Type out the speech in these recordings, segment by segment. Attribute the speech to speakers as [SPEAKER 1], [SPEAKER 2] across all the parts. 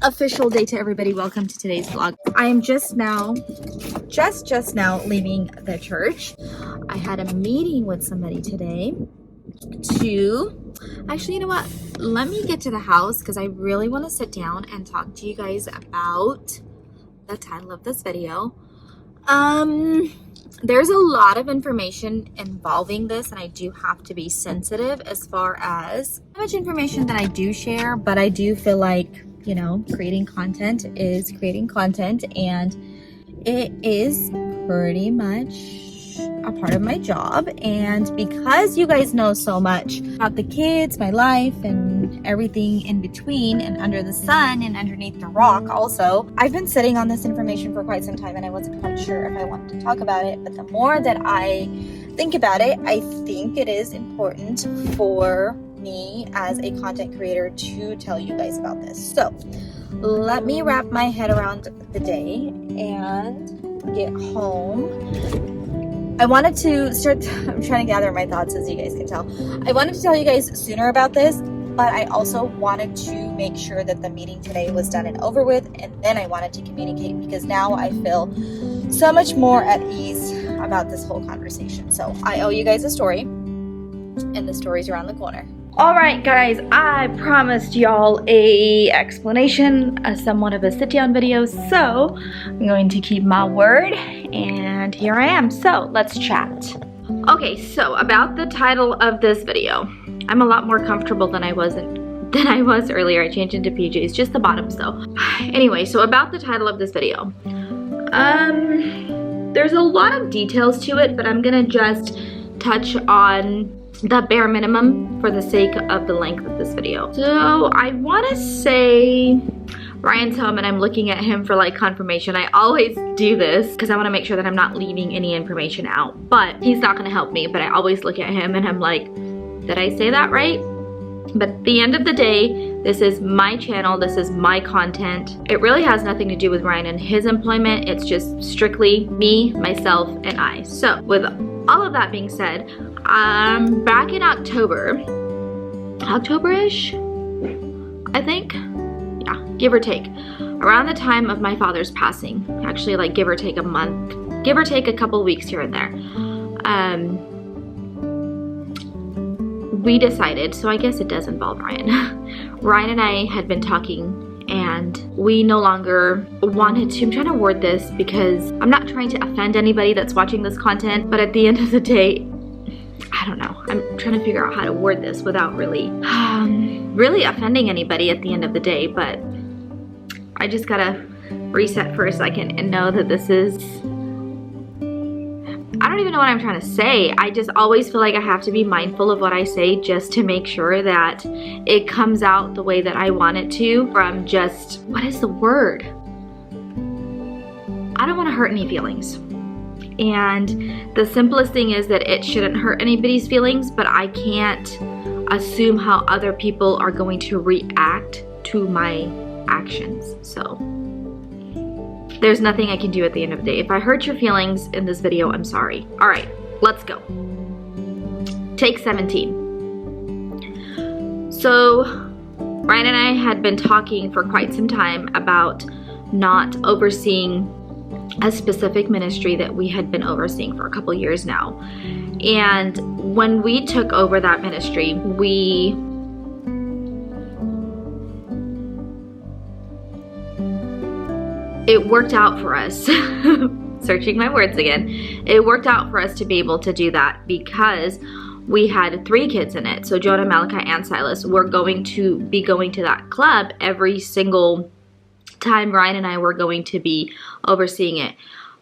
[SPEAKER 1] official day to everybody. Welcome to today's vlog. I am just now leaving the church. I had a meeting with somebody today to actually, you know what? Let me get to the house because I really want to sit down and talk to you guys about the title of this video. There's a lot of information involving this, and I do have to be sensitive as far as how much information that I do share, but I do feel like, you know, creating content is creating content, and it is pretty much a part of my job. And because you guys know so much about the kids, my life, and everything in between and under the sun and underneath the rock also, I've been sitting on this information for quite some time, and I wasn't quite sure if I wanted to talk about it. But the more that I think about it, I think it is important for me as a content creator to tell you guys about this. So let me wrap my head around the day and get home. I wanted to start, I'm trying to gather my thoughts, as you guys can tell. I wanted to tell you guys sooner about this, but I also wanted to make sure that the meeting today was done and over with, and then I wanted to communicate because now I feel so much more at ease about this whole conversation. So I owe you guys a story, and the story's around the corner. Alright guys, I promised y'all a explanation, somewhat of a sit-down video, so I'm going to keep my word, and here I am. So let's chat. Okay, so about the title of this video, I'm a lot more comfortable than I was earlier. I changed into PJs, just the bottoms though. Anyway, so about the title of this video, there's a lot of details to it, but I'm gonna just touch on the bare minimum for the sake of the length of this video. So I want to say Ryan's home, and I'm looking at him for like confirmation. I always do this because I want to make sure that I'm not leaving any information out, but he's not going to help me. But I always look at him and I'm like, did I say that right? But at the end of the day, this is my channel, this is my content. It really has nothing to do with Ryan and his employment. It's just strictly me, myself, and I. So with all of that being said, back in October-ish, I think, yeah, give or take, around the time of my father's passing, actually like give or take a month, give or take a couple weeks here and there, we decided, so I guess it does involve Ryan. Ryan and I had been talking, and we no longer wanted to, I'm trying to word this because I'm not trying to offend anybody that's watching this content, but at the end of the day, I don't know, I'm trying to figure out how to word this without really offending anybody at the end of the day, but I just gotta reset for a second and know that this is, I don't even know what I'm trying to say. I just always feel like I have to be mindful of what I say just to make sure that it comes out the way that I want it to, from just, what is the word? I don't want to hurt any feelings. And the simplest thing is that it shouldn't hurt anybody's feelings, but I can't assume how other people are going to react to my actions. So there's nothing I can do at the end of the day. If I hurt your feelings in this video, I'm sorry. All right, let's go. Take 17. So Ryan and I had been talking for quite some time about not overseeing a specific ministry that we had been overseeing for a couple years now. And when we took over that ministry, it worked out for us. Searching my words again. It worked out for us to be able to do that because we had 3 kids in it. So Jonah, Malachi, and Silas were going to be going to that club every single time Ryan and I were going to be overseeing it.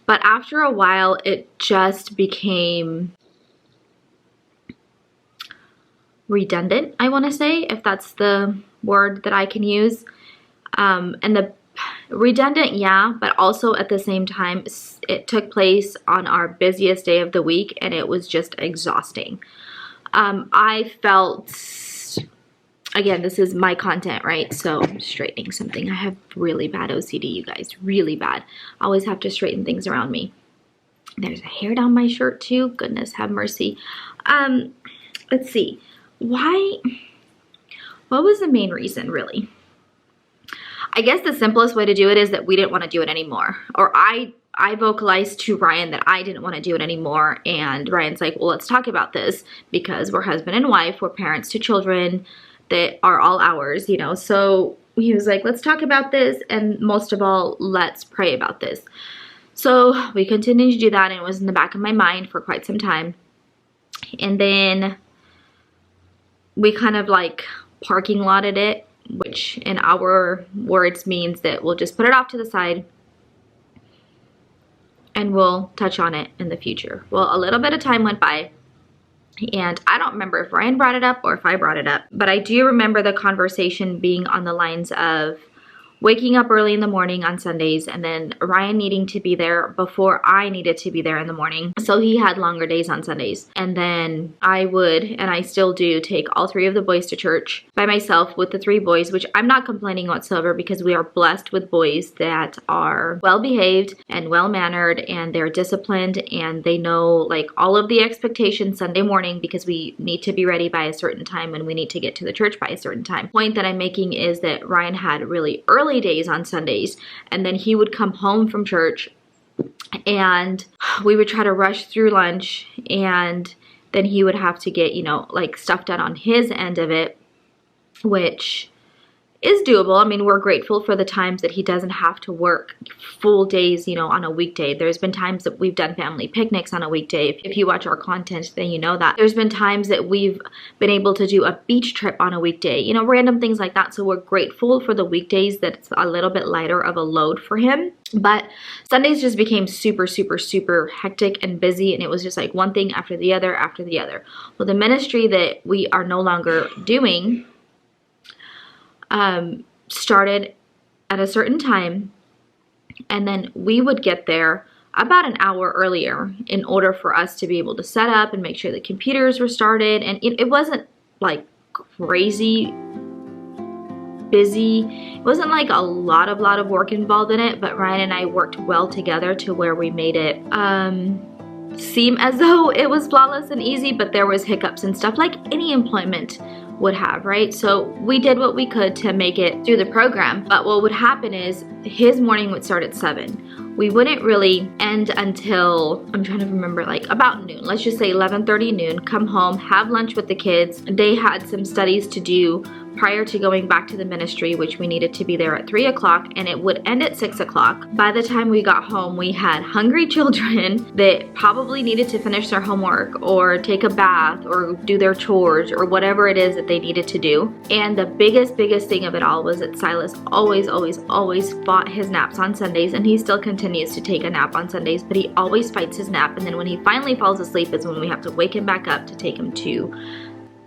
[SPEAKER 1] But after a while, it just became redundant, I want to say, if that's the word that I can use. And the redundant, yeah, but also at the same time, it took place on our busiest day of the week, and it was just exhausting. I felt, again, this is my content, right? So I'm straightening something. I have really bad OCD, you guys, really bad. I always have to straighten things around me. There's a hair down my shirt too. Goodness have mercy. Let's see. What was the main reason, really? I guess the simplest way to do it is that we didn't want to do it anymore. Or I vocalized to Ryan that I didn't want to do it anymore. And Ryan's like, well, let's talk about this because we're husband and wife. We're parents to children that are all ours, you know. So he was like, let's talk about this. And most of all, let's pray about this. So we continued to do that. And it was in the back of my mind for quite some time. And then we kind of like parking lotted it, which in our words means that we'll just put it off to the side and we'll touch on it in the future. Well, a little bit of time went by, and I don't remember if Ryan brought it up or if I brought it up, but I do remember the conversation being on the lines of waking up early in the morning on Sundays, and then Ryan needing to be there before I needed to be there in the morning. So he had longer days on Sundays. And then I would, and I still do, take all 3 of the boys to church by myself with the 3 boys, which I'm not complaining whatsoever because we are blessed with boys that are well behaved and well mannered, and they're disciplined, and they know like all of the expectations Sunday morning because we need to be ready by a certain time and we need to get to the church by a certain time. The point that I'm making is that Ryan had really early days on Sundays, and then he would come home from church and we would try to rush through lunch, and then he would have to get, you know, like stuff done on his end of it, which is doable. I mean, we're grateful for the times that he doesn't have to work full days, you know, on a weekday. There's been times that we've done family picnics on a weekday. If you watch our content, then you know that. There's been times that we've been able to do a beach trip on a weekday, you know, random things like that. So we're grateful for the weekdays that it's a little bit lighter of a load for him. But Sundays just became super, super, super hectic and busy, and it was just like one thing after the other after the other. Well, the ministry that we are no longer doing started at a certain time, and then we would get there about an hour earlier in order for us to be able to set up and make sure the computers were started. And it wasn't like crazy busy. It wasn't like a lot of work involved in it, but Ryan and I worked well together to where we made it seem as though it was flawless and easy, but there was hiccups and stuff like any employment would have, right? So we did what we could to make it through the program. But what would happen is his morning would start at 7. We wouldn't really end until, I'm trying to remember, like about noon. Let's just say 11:30 noon, come home, have lunch with the kids. They had some studies to do prior to going back to the ministry, which we needed to be there at 3 o'clock, and it would end at 6 o'clock. By the time we got home, we had hungry children that probably needed to finish their homework or take a bath or do their chores or whatever it is that they needed to do. And the biggest thing of it all was that Silas always fought his naps on Sundays, and he still continues to take a nap on Sundays, but he always fights his nap. And then when he finally falls asleep is when we have to wake him back up to take him to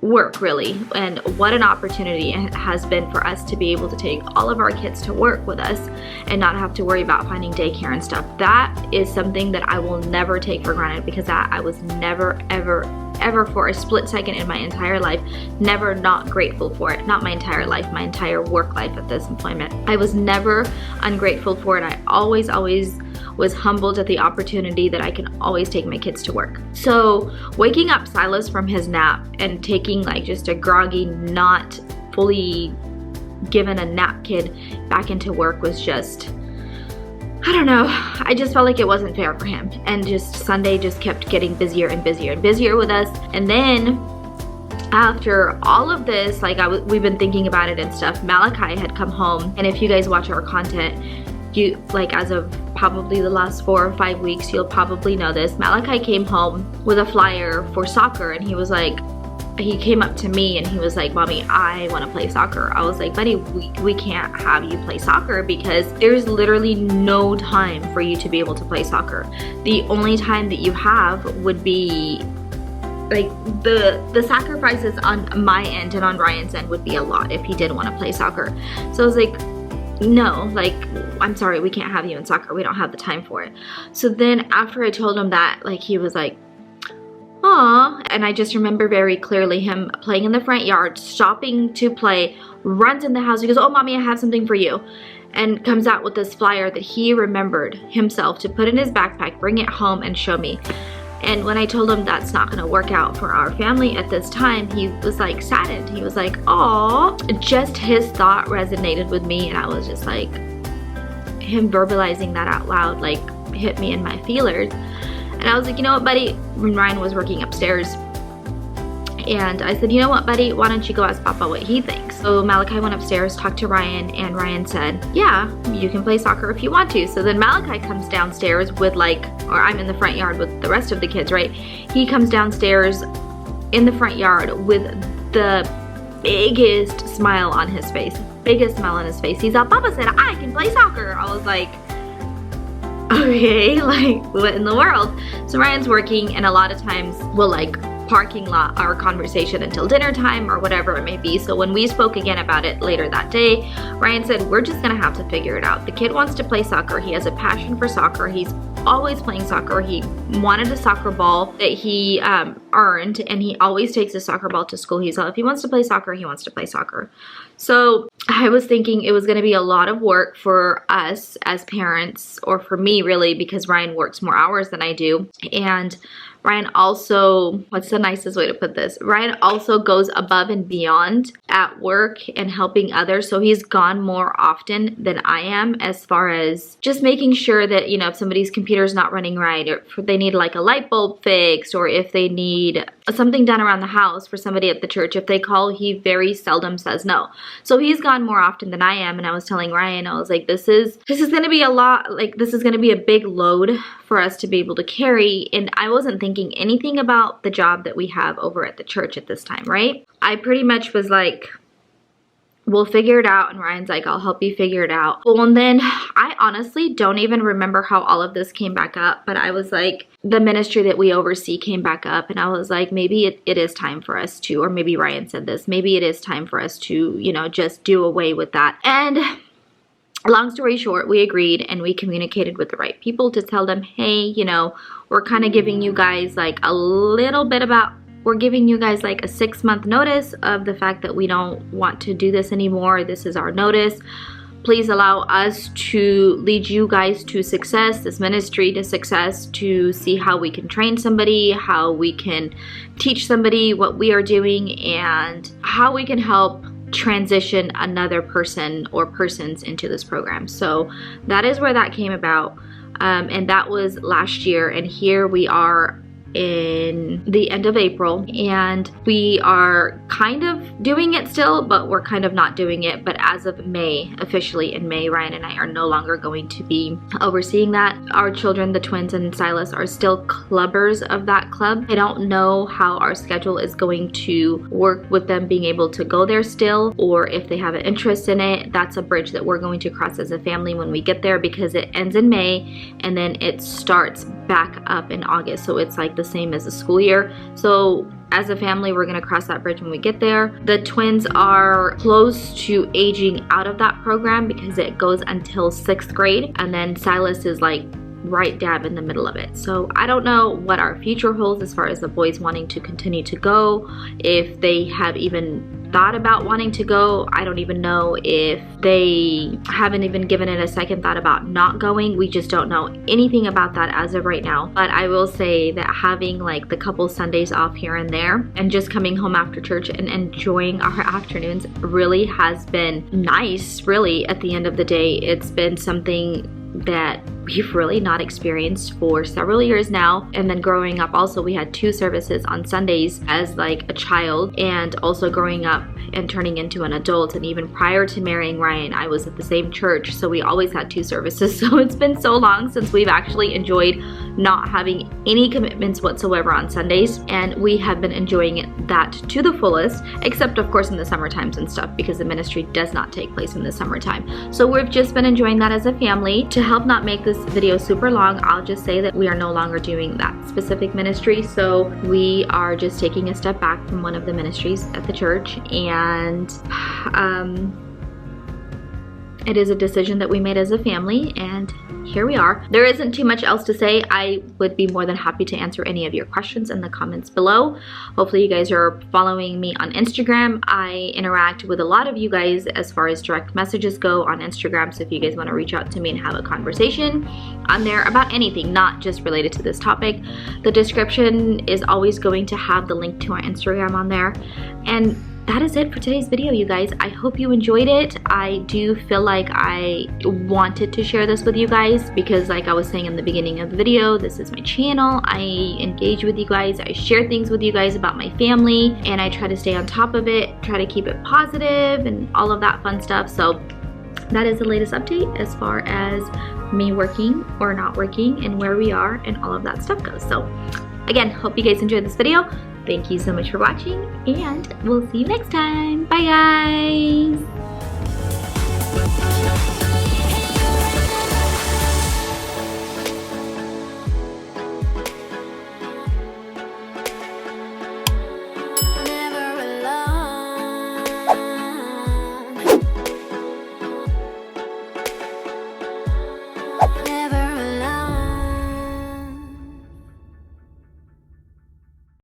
[SPEAKER 1] work, really. And what an opportunity it has been for us to be able to take all of our kids to work with us and not have to worry about finding daycare and stuff. That is something that I will never take for granted, because I was never ever for a split second in my entire life never not grateful for it. Not my entire life, my entire work life at this employment. I was never ungrateful for it. I always was humbled at the opportunity that I can always take my kids to work. So waking up Silas from his nap and taking like just a groggy, not fully given a nap kid back into work was just, I don't know, I just felt like it wasn't fair for him. And just Sunday just kept getting busier and busier and busier with us. And then after all of this, like we've been thinking about it and stuff, Malachi had come home. And if you guys watch our content, you like as of probably the last 4 or 5 weeks, you'll probably know this. Malachi came home with a flyer for soccer, and he was like, he came up to me and he was like, Mommy, I want to play soccer. I was like, buddy, we can't have you play soccer because there's literally no time for you to be able to play soccer. The only time that you have would be like the sacrifices on my end and on Ryan's end would be a lot if he did want to play soccer. So I was like, no, like, I'm sorry, we can't have you in soccer. We don't have the time for it. So then after I told him that, like, he was like, aw. And I just remember very clearly him playing in the front yard, stopping to play, runs in the house. He goes, oh, Mommy, I have something for you. And comes out with this flyer that he remembered himself to put in his backpack, bring it home and show me. And when I told him that's not gonna work out for our family at this time, he was like saddened. He was like, "Aw." Just his thought resonated with me, and I was just like, him verbalizing that out loud like hit me in my feelers. And I was like, you know what, buddy, when Ryan was working upstairs, and I said, you know what, buddy, why don't you go ask Papa what he thinks? So Malachi went upstairs, talked to Ryan, and Ryan said, yeah, you can play soccer if you want to. So then Malachi comes downstairs with like, or I'm in the front yard with the rest of the kids, right? He comes downstairs in the front yard with the biggest smile on his face. Biggest smile on his face. He's all, Papa said I can play soccer. I was like, okay, like what in the world? So Ryan's working, and a lot of times we'll like parking lot our conversation until dinner time or whatever it may be. So when we spoke again about it later that day, Ryan said, we're just gonna have to figure it out. The kid wants to play soccer. He has a passion for soccer. He's always playing soccer. He wanted a soccer ball that he earned, and he always takes a soccer ball to school. He's all, if he wants to play soccer, he wants to play soccer. So I was thinking it was going to be a lot of work for us as parents, or for me really, because Ryan works more hours than I do. And Ryan also, what's the nicest way to put this? Ryan also goes above and beyond at work and helping others. So he's gone more often than I am, as far as just making sure that, you know, if somebody's computer is not running right, or if they need like a light bulb fixed, or if they need something done around the house for somebody at the church, if they call, he very seldom says no. So he's gone more often than I am. And I was telling Ryan, I was like, this is going to be a lot, like this is going to be a big load for us to be able to carry. And I wasn't thinking anything about the job that we have over at the church at this time, right? I pretty much was like, we'll figure it out. And Ryan's like, I'll help you figure it out. Well, and then I honestly don't even remember how all of this came back up, but I was like, the ministry that we oversee came back up, and I was like, maybe it is time for us to, or maybe Ryan said this, maybe it is time for us to, you know, just do away with that. And long story short, we agreed, and we communicated with the right people to tell them, hey, you know, we're kind of giving you guys like a little bit about, we're giving you guys like a 6-month notice of the fact that we don't want to do this anymore. This is our notice. Please allow us to lead you guys to success, this ministry to success, to see how we can train somebody, how we can teach somebody what we are doing, and how we can help transition another person or persons into this program. So that is where that came about, and that was last year, and here we are in the end of April, and we are kind of doing it still, but we're kind of not doing it. But as of May, officially in May, Ryan and I are no longer going to be overseeing that. Our children, the twins and Silas, are still clubbers of that club. I don't know how our schedule is going to work with them being able to go there still, or if they have an interest in it. That's a bridge that we're going to cross as a family when we get there, because it ends in May and then it starts back up in August. So it's like the same as a school year. So as a family, we're going to cross that bridge when we get there. The twins are close to aging out of that program because it goes until 6th grade, and then Silas is like right dab in the middle of it. So I don't know what our future holds as far as the boys wanting to continue to go, if they have even thought about wanting to go. I don't even know if they haven't even given it a second thought about not going. We just don't know anything about that as of right now. But I will say that having like the couple Sundays off here and there, and just coming home after church and enjoying our afternoons, really has been nice. Really, at the end of the day, it's been something that we've really not experienced for several years now. And then growing up also, we had 2 services on Sundays as like a child, and also growing up and turning into an adult. And even prior to marrying Ryan, I was at the same church, so we always had 2 services. So it's been so long since we've actually enjoyed not having any commitments whatsoever on Sundays, and we have been enjoying that to the fullest, except of course in the summer times and stuff, because the ministry does not take place in the summertime. So we've just been enjoying that as a family. To help not make this video super long, I'll just say that we are no longer doing that specific ministry. So we are just taking a step back from one of the ministries at the church, and it is a decision that we made as a family, and here we are. There isn't too much else to say. I would be more than happy to answer any of your questions in the comments below. Hopefully you guys are following me on Instagram. I interact with a lot of you guys as far as direct messages go on Instagram, so if you guys want to reach out to me and have a conversation on there about anything, not just related to this topic, the description is always going to have the link to our Instagram on there. And that is it for today's video, you guys. I hope you enjoyed it. I do feel like I wanted to share this with you guys because, like I was saying in the beginning of the video, this is my channel. I engage with you guys. I share things with you guys about my family, and I try to stay on top of it, try to keep it positive and all of that fun stuff. So that is the latest update as far as me working or not working and where we are and all of that stuff goes. So again, hope you guys enjoyed this video. Thank you so much for watching, and we'll see you next time. Bye, guys.